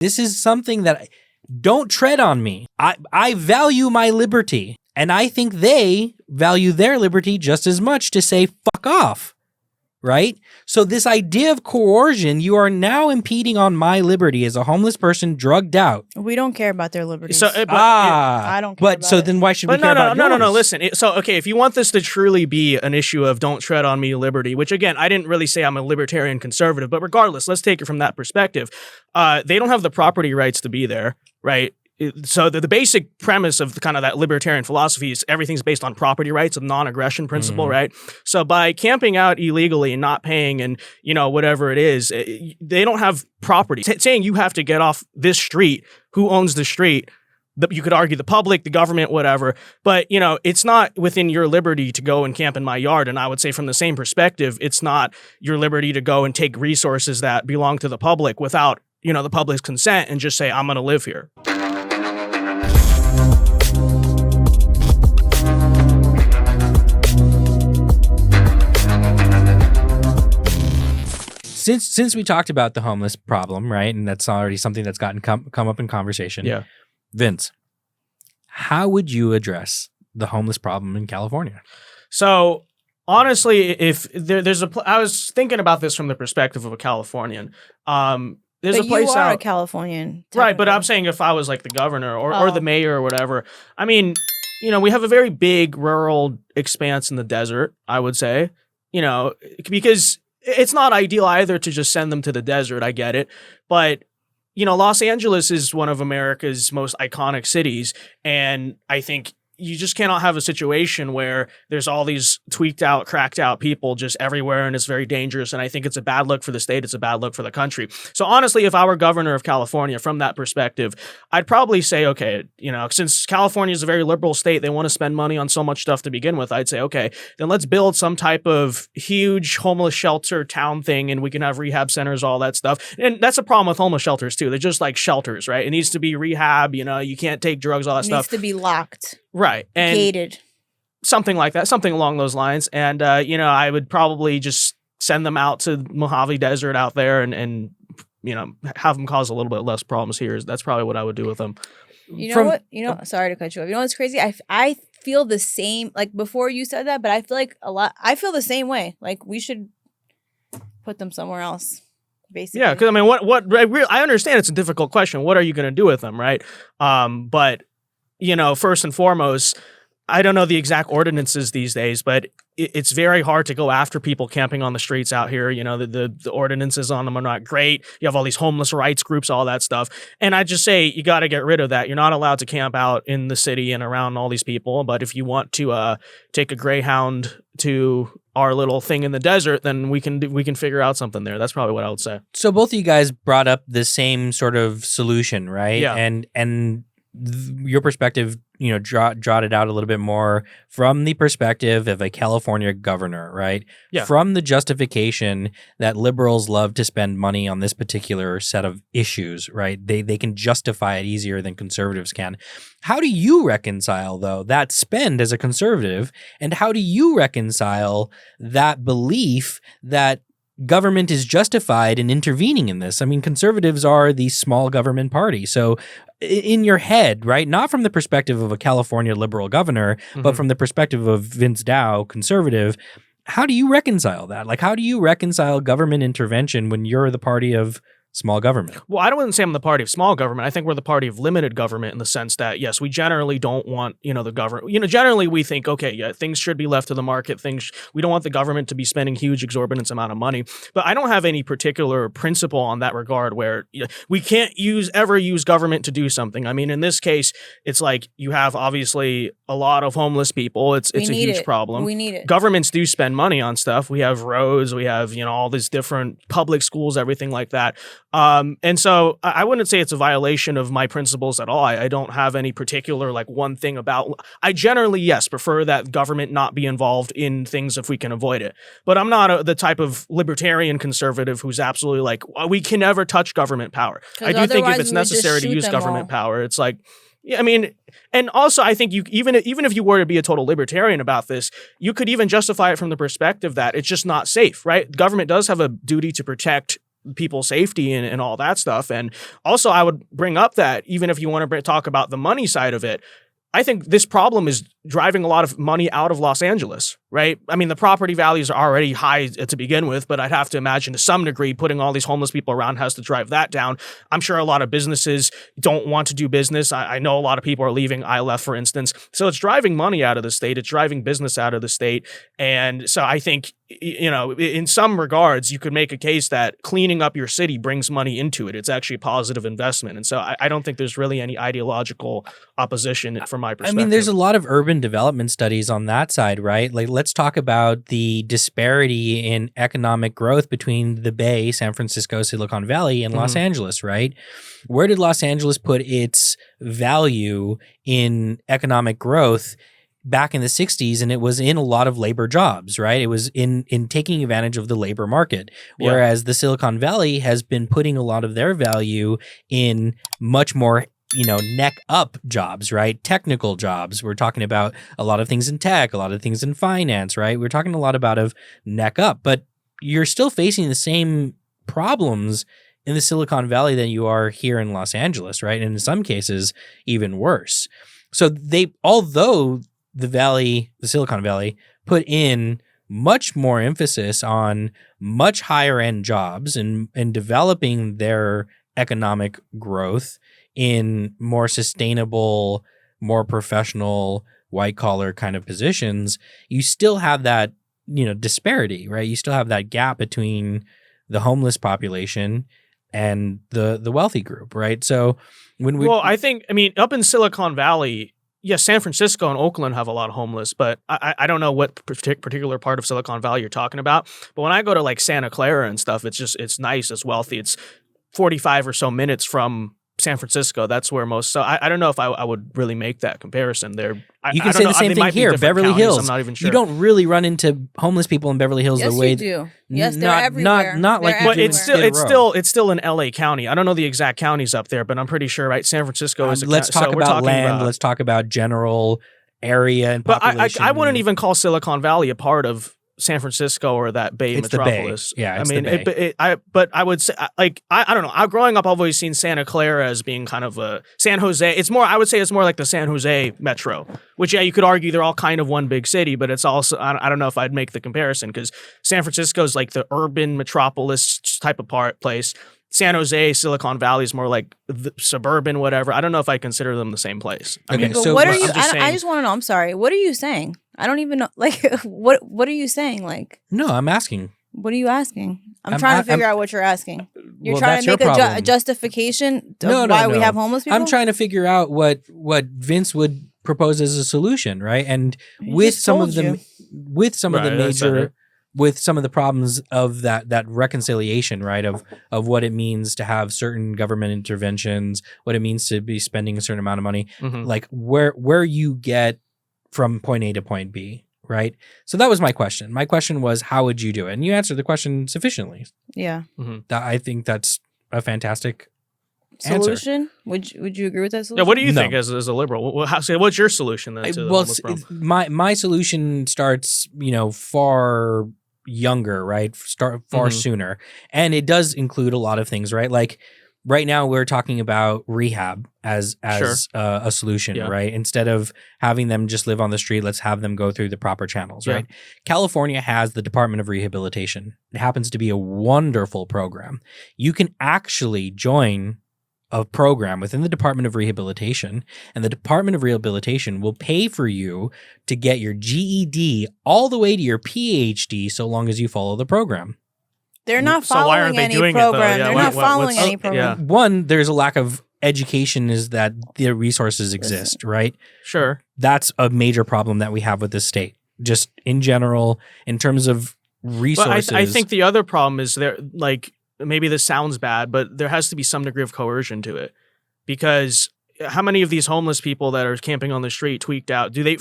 This is something that don't tread on me. I value my liberty, and I think they value their liberty just as much to say fuck off. Right? So this idea of coercion, you are now impeding on my liberty as a homeless person drugged out. We don't care about their liberties. So, I don't care about it. Then why should we care about yours? No, listen. Okay, if you want this to truly be an issue of don't tread on me liberty, which again, I didn't really say I'm a libertarian conservative, but regardless, let's take it from that perspective. They don't have the property rights to be there, right? So the basic premise of kind of that libertarian philosophy is everything's based on property rights, a non-aggression principle, right? So by camping out illegally and not paying and, whatever it is, they don't have property. Saying you have to get off this street, who owns the street? You could argue the public, the government, whatever. But, it's not within your liberty to go and camp in my yard. And I would say from the same perspective, it's not your liberty to go and take resources that belong to the public without, the public's consent and just say, I'm going to live here. Since we talked about the homeless problem, right, and that's already something that's gotten come up in conversation. Yeah, Vince, how would you address the homeless problem in California? So honestly, if there's I was thinking about this from the perspective of a Californian. There's a place you are out, a Californian, right? But I'm saying if I was like the governor or the mayor or whatever. I mean, we have a very big rural expanse in the desert. I would say, because it's not ideal either to just send them to the desert. I get it. But, Los Angeles is one of America's most iconic cities. And I think you just cannot have a situation where there's all these tweaked out, cracked out people just everywhere, and it's very dangerous. And I think it's a bad look for the state. It's a bad look for the country. So honestly, if I were governor of California, from that perspective, I'd probably say, okay, since California is a very liberal state, they want to spend money on so much stuff to begin with. I'd say, okay, then let's build some type of huge homeless shelter town thing, and we can have rehab centers, all that stuff. And that's a problem with homeless shelters too. They're just like shelters, right? It needs to be rehab. You can't take drugs, all that stuff. It needs to be locked. Right. And gated. Something like that, something along those lines. And, I would probably just send them out to Mojave Desert out there and have them cause a little bit less problems here. That's probably what I would do with them. Sorry to cut you off. You know what's crazy? I feel the same, like before you said that, but I feel like I feel the same way. Like we should put them somewhere else. Basically. Yeah, because I mean, I understand it's a difficult question. What are you going to do with them, right? But first and foremost, I don't know the exact ordinances these days, but it's very hard to go after people camping on the streets out here. The ordinances on them are not great. You have all these homeless rights groups, all that stuff. And I just say you got to get rid of that. You're not allowed to camp out in the city and around all these people. But if you want to take a Greyhound to our little thing in the desert, then we can figure out something there. That's probably what I would say. So both of you guys brought up the same sort of solution, right? Yeah. And your perspective, jotted out a little bit more from the perspective of a California governor, right? Yeah. From the justification that liberals love to spend money on this particular set of issues, right? They can justify it easier than conservatives can. How do you reconcile, though, that spend as a conservative, and how do you reconcile that belief that government is justified in intervening in this? I mean, conservatives are the small government party. So in your head, right, not from the perspective of a California liberal governor, but from the perspective of Vince Dow, conservative, how do you reconcile that? Like, how do you reconcile government intervention when you're the party of small government? Well, I don't say I'm the party of small government. I think we're the party of limited government in the sense that, yes, we generally don't want, the government. Generally we think, okay, yeah, things should be left to the market. We don't want the government to be spending huge, exorbitant amount of money. But I don't have any particular principle on that regard where we can't ever use government to do something. I mean, in this case, it's like you have obviously a lot of homeless people. It's a huge problem. We need it. Governments do spend money on stuff. We have roads. We have, all these different public schools, everything like that. And so I wouldn't say it's a violation of my principles at all. I don't have any particular one thing about. I generally, yes, prefer that government not be involved in things if we can avoid it. But I'm not the type of libertarian conservative who's absolutely we can never touch government power. I do think if it's necessary to use government power, it's like. Yeah, I mean, and also I think you even if you were to be a total libertarian about this, you could even justify it from the perspective that it's just not safe, right? Government does have a duty to protect people's safety and all that stuff. And also I would bring up that even if you want to talk about the money side of it, I think this problem is driving a lot of money out of Los Angeles, right? I mean, the property values are already high to begin with, but I'd have to imagine to some degree putting all these homeless people around has to drive that down. I'm sure a lot of businesses don't want to do business. I know a lot of people are leaving. I left, for instance. So it's driving money out of the state. It's driving business out of the state. And so I think, you know, in some regards, you could make a case that cleaning up your city brings money into it. It's actually a positive investment. And so I don't think there's really any ideological opposition from my perspective. I mean, there's a lot of urban development studies on that side, right? Like, let's talk about the disparity in economic growth between the Bay, San Francisco, Silicon Valley, and Los Angeles, right? Where did Los Angeles put its value in economic growth back in the 60s? And it was in a lot of labor jobs, right? It was in taking advantage of the labor market. Whereas the Silicon Valley has been putting a lot of their value in much more, you know, neck up jobs, right? Technical jobs. We're talking about a lot of things in tech, a lot of things in finance, right? We're talking a lot about of neck up, but you're still facing the same problems in the Silicon Valley than you are here in Los Angeles, right? And in some cases, even worse. So although the Silicon Valley put in much more emphasis on much higher end jobs and developing their economic growth in more sustainable, more professional, white collar kind of positions, you still have that, you know, disparity, right? You still have that gap between the homeless population and the wealthy group, right? So I mean, up in Silicon Valley, yes, San Francisco and Oakland have a lot of homeless, but I don't know what particular part of Silicon Valley you're talking about. But when I go to like Santa Clara and stuff, it's nice, it's wealthy. It's 45 or so minutes from San Francisco. That's where most. So I don't know if I would really make that comparison there. You can say the same thing here. Beverly Hills. I'm not even sure. You don't really run into homeless people in Beverly Hills the way you do. Yes, they're everywhere. Not like. But it's still in LA County. I don't know the exact counties up there, but I'm pretty sure, right? San Francisco is. Let's talk about land. Let's talk about general area and population. But I wouldn't even call Silicon Valley a part of San Francisco or that Bay metropolis. The Bay. Yeah, it's the Bay. But I would say, like, I don't know. Growing up, I've always seen Santa Clara as being kind of a San Jose. It's more, I would say it's more like the San Jose metro, which, yeah, you could argue they're all kind of one big city, but it's also, I don't know if I'd make the comparison because San Francisco is like the urban metropolis type of place. San Jose, Silicon Valley is more like the suburban, whatever. I don't know if I consider them the same place. I mean, so what are you? I just want to know. I'm sorry. What are you saying? I don't even know. Like, what are you saying? Like, no, I'm asking. What are you asking? I'm trying to figure out what you're asking. You're trying to make a justification of why we have homeless people? I'm trying to figure out what Vince would propose as a solution, right? And with some of the problems of that reconciliation, right? Of what it means to have certain government interventions, what it means to be spending a certain amount of money, like where you get from point A to point B, right? So that was my question. My question was, how would you do it? And you answered the question sufficiently. Yeah. I think that's a fantastic solution. Answer. Would you agree with that solution? Yeah. What do you think as a liberal? What's your solution then to the homeless problem? My solution starts, far younger, right? Far sooner, and it does include a lot of things, right? Like right now we're talking about rehab as a solution, right? Instead of having them just live on the street, let's have them go through the proper channels, right? California has the Department of Rehabilitation. It happens to be a wonderful program. You can actually join a program within the Department of Rehabilitation, and the Department of Rehabilitation will pay for you to get your GED all the way to your PhD so long as you follow the program. They're not following any program. They're not following any program. One, there's a lack of education is that the resources exist, right? Sure. That's a major problem that we have with this state. Just in general, in terms of resources. But I think the other problem is maybe this sounds bad, but there has to be some degree of coercion to it. Because how many of these homeless people that are camping on the street tweaked out, do they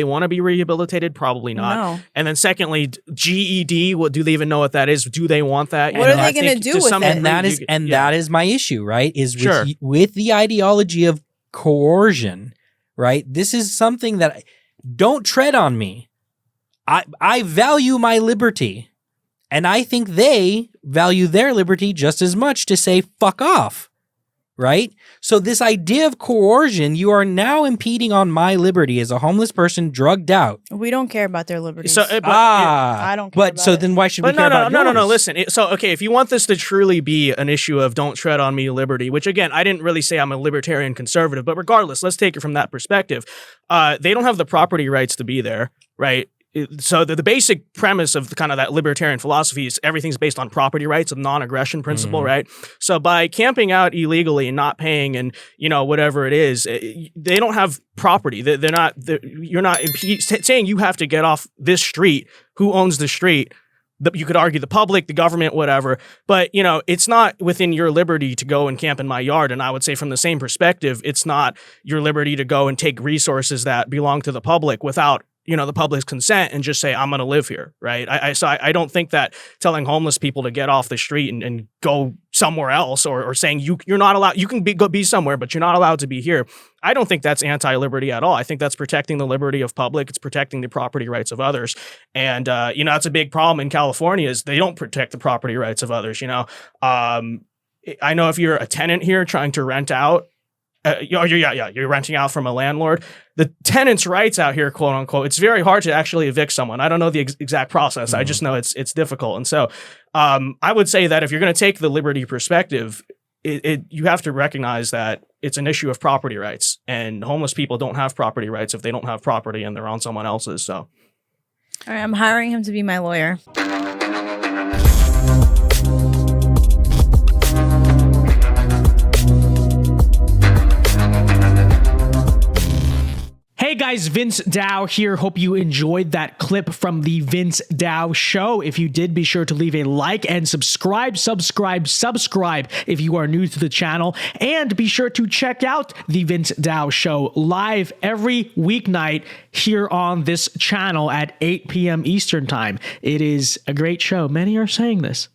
want to be rehabilitated? Probably not. No. And then secondly, GED, do they even know what that is? Do they want that? What are they going to do with it? That is my issue, right? Is with the ideology of coercion, right? This is something that don't tread on me. I value my liberty. And I think they value their liberty just as much to say, fuck off. Right? So this idea of coercion, you are now impeding on my liberty as a homeless person drugged out. We don't care about their liberties. So, I don't care But about so it. then why should we But care about yours? no. Listen. Okay, if you want this to truly be an issue of don't tread on me liberty, which again, I didn't really say I'm a libertarian conservative, but regardless, let's take it from that perspective. They don't have the property rights to be there, right? So the basic premise of kind of that libertarian philosophy is everything's based on property rights, a non-aggression principle, right? So by camping out illegally and not paying and, whatever it is, they don't have property. You're not saying you have to get off this street. Who owns the street? You could argue the public, the government, whatever. But, it's not within your liberty to go and camp in my yard. And I would say from the same perspective, it's not your liberty to go and take resources that belong to the public without the public's consent and just say, I'm going to live here, right? I don't think that telling homeless people to get off the street and go somewhere else or saying you're not allowed, you can be somewhere, but you're not allowed to be here. I don't think that's anti-liberty at all. I think that's protecting the liberty of public. It's protecting the property rights of others. And, that's a big problem in California is they don't protect the property rights of others, I know if you're a tenant here trying to rent out, you're renting out from a landlord. The tenant's rights out here, quote unquote, it's very hard to actually evict someone. I don't know the exact process. I just know it's difficult. And so I would say that if you're going to take the liberty perspective, you have to recognize that it's an issue of property rights, and homeless people don't have property rights if they don't have property and they're on someone else's. So, All right, I'm hiring him to be my lawyer. Hey guys, Vince Dao here. Hope you enjoyed that clip from the Vince Dao show. If you did, be sure to leave a like and subscribe if you are new to the channel. And be sure to check out the Vince Dao show live every weeknight here on this channel at 8 p.m. Eastern time. It is a great show. Many are saying this.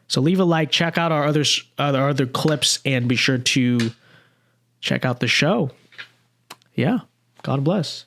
So leave a like, check out our other clips, and be sure to check out the show. Yeah. God bless.